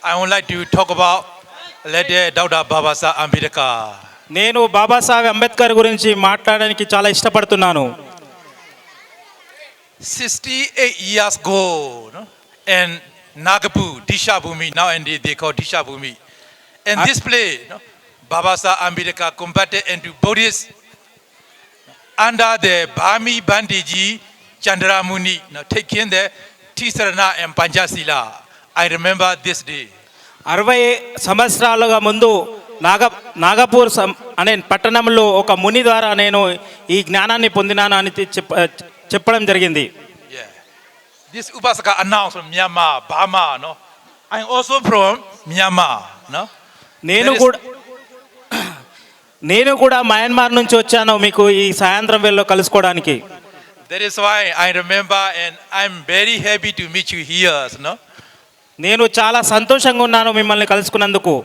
I would like to talk about later Dr. Babasa Ambedkar. నేను బాబాసాహెబ్ అంబేద్కర్ గురించి మాట్లాడడానికి చాలా ఇష్టపడుతున్నాను. 68 years ago, no? And Nagapu, Disha Bhumi, now and they call Disha Bhumi. And this place, no? Babasa Ambedkar combated into Buddhists under the Bami Bandiji Chandramuni, no? Taking the Tisarana and Panchasila. I remember this day. 60 సంవత్సరాలుగా ముందు నాగపూర్ అనే పట్టణంలో ఒక ముని ద్వారా నేను ఈ జ్ఞానాన్ని పొందినాను అని చెప్పడం జరిగింది. Yeah. This Upasaka announced from Myanmar, Burma, no? I'm also from Myanmar, no? నేను కూడా మయన్మార్ నుంచి వచ్చాను మీకు ఈ సాయంత్రం వేళలో కలుసుకోవడానికి. That is why I remember and I'm very happy to meet you here, no? నేను చాలా సంతోషంగా ఉన్నాను మిమ్మల్ని కలుసుకున్నందుకు.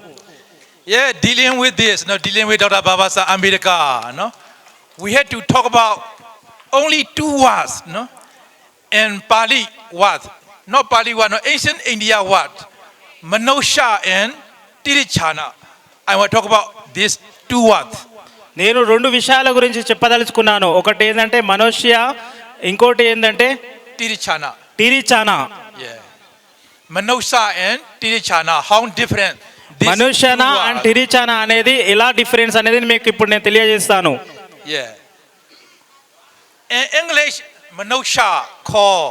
Yeah, dealing with this, no, dealing with Dr. Babasa Ambedkar, no, we had to talk about only two words, no, and Pali word, not Pali word, no, ancient India word, Manosha and Tirichana. I want to talk about these two words. నేను రెండు విషయాల గురించి చెప్పదలుచుకున్నాను. ఒకటి ఏంటంటే మనోష్య, ఇంకోటి ఏంటంటే Tirichana. Yeah. Manosha and Tirichana, how different. మనుష్యన అండ్ టిరిచానా అనేది ఎలా డిఫరెన్స్ అనేది మీకు ఇప్పుడు నేను తెలియజేస్తాను. Yeah. In English, Manosha call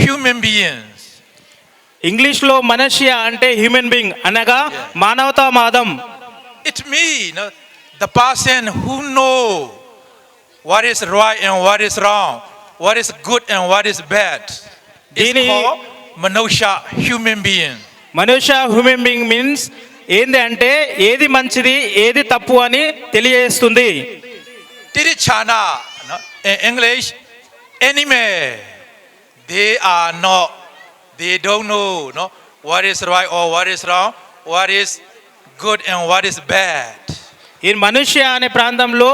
human beings. English లో మనుష్య అంటే హ్యూమన్ బీయింగ్ అనగా మానవతావాదం. It means the person who know what is right and what is wrong, what is good and what is bad. It's called Manosha, human being. మనుష్య human being means ఏంది అంటే ఏది మంచిది ఏది తప్పు అని తెలియజేస్తుంది. Tirichana, no? In English, enemy. They don't know, no, what is right or what is wrong, what is good and what is bad. ఈ మనుష్య అనే ప్రాంతంలో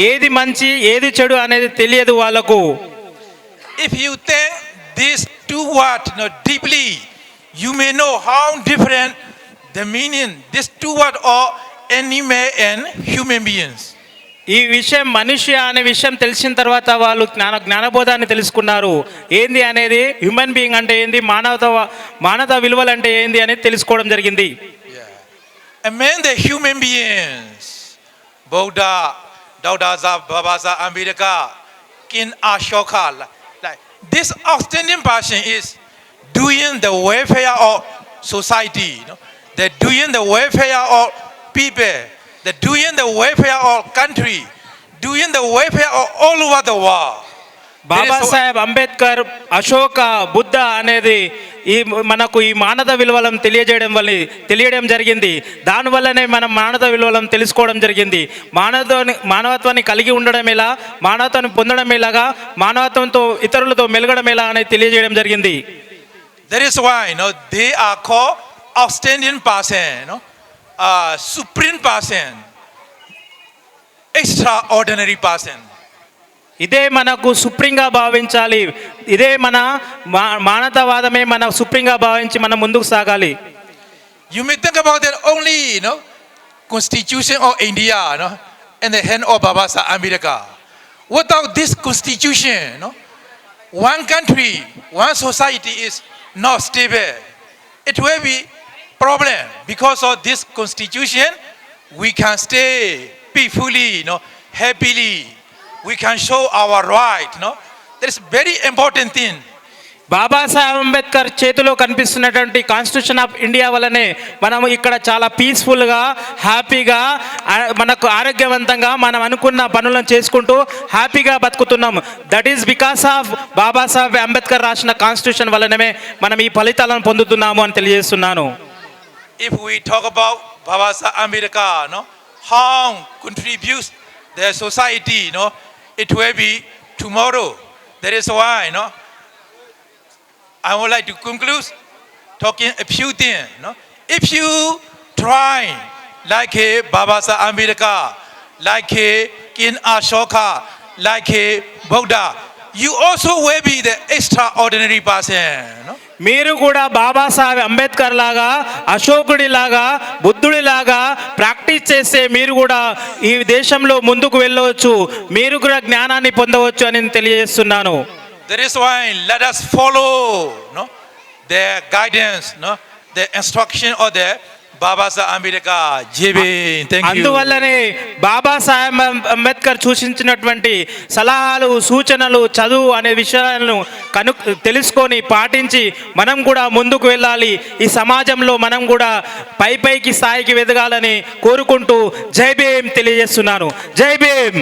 ఏది మంచి ఏది చెడు అనేది తెలియదు వాళ్ళకు. If you think these two words, no, deeply, you may know how different the meaning these two words are enemy and human beings. ఈ విషయం మనుష్య అనే విషయం తెలిసిన తర్వాత వాళ్ళు జ్ఞానబోధాన్ని తెలుసుకున్నారు. ఏంది అనేది హ్యూమన్ బీయింగ్ అంటే ఏంది, మానవ విలువలు అంటే ఏంది అనేది తెలుసుకోవడం జరిగింది. Among the human beings, Buddha, Dr. Babasa Ambedkar, King Ashoka, like this outstanding person is doing the welfare of society, you know? They're doing the welfare of people, they're doing the welfare of country, doing the welfare of all over the world. Babasaheb Ambedkar, Ashoka, Buddha అనేది ఈ మనకు ఈ మానవ విలువలను తెలియడం జరిగింది. దానివల్లనే మనం మానవ విలువలను తెలుసుకోవడం జరిగింది. మానవత్వాన్ని కలిగి ఉండడం ఎలా, మానవత్వాన్ని పొందడం ఎలాగా, మానవత్వంతో ఇతరులతో మెలగడం ఎలా అనేది తెలియజేయడం జరిగింది. That is why, you know, they are called outstanding person, you know, supreme person, extraordinary person. ఇదే మనకు సుప్రీంగా భావించాలి. ఇదే మన మానవతావాదమే మన సుప్రీంగా భావించి మనం ముందుకు సాగాలి. You may think about that only, you know, Constitution of India, you know, in the hand of Babasa Ambedkar. Without this constitution, you know, one country, one society is not stable. It will be problem. Because of this constitution, we can stay peacefully, you know, happily. We can show our right, you know. That is very important thing. Babasaheb Ambedkar చేతిలో కనిపిస్తున్నటువంటి constitution of India వల్లనే మనం ఇక్కడ చాలా పీస్ఫుల్గా, హ్యాపీగా, మనకు ఆరోగ్యవంతంగా మనం అనుకున్న పనులను చేసుకుంటూ హ్యాపీగా బతుకుతున్నాం. That is because of Babasaheb Ambedkar రాసిన కాన్స్టిట్యూషన్ వల్లనే మనం ఈ ఫలితాలను పొందుతున్నాము అని తెలియజేస్తున్నాను. If we talk about Babasa Ambedkar, no, how contributes their society, no, it will be tomorrow. That is why, no, I would like to conclude talking a few things. No? If you try like a Babasa Ambedkar, like a King Ashoka, like a Buddha, you also will be the extraordinary person. No? మీరు కూడా బాబాసాహెబ్ అంబేద్కర్ లాగా, అశోకుడి లాగా, బుద్ధుడి లాగా practice చేస్తే మీరు కూడా ఈ దేశంలో ముందుకు వెళ్ళవచ్చు, మీరు కూడా జ్ఞానాన్ని పొందవచ్చు అని నేను తెలియజేస్తున్నాను. That is why let us follow, no, their guidance, no, their instruction of their Baba Saheb Ambedkar. JB, thank you. అందువల్లనే బాబాసాహెబ్ అంబేద్కర్ సూచించినటువంటి సలహాలు, సూచనలు, చదువు అనే విషయాలను తెలుసుకొని పాటించి మనం కూడా ముందుకు వెళ్ళాలి. ఈ సమాజంలో మనం కూడా పైకి స్థాయికి ఎదగాలని కోరుకుంటూ జై భీమ్ తెలియజేస్తున్నాను. జై భీమ్.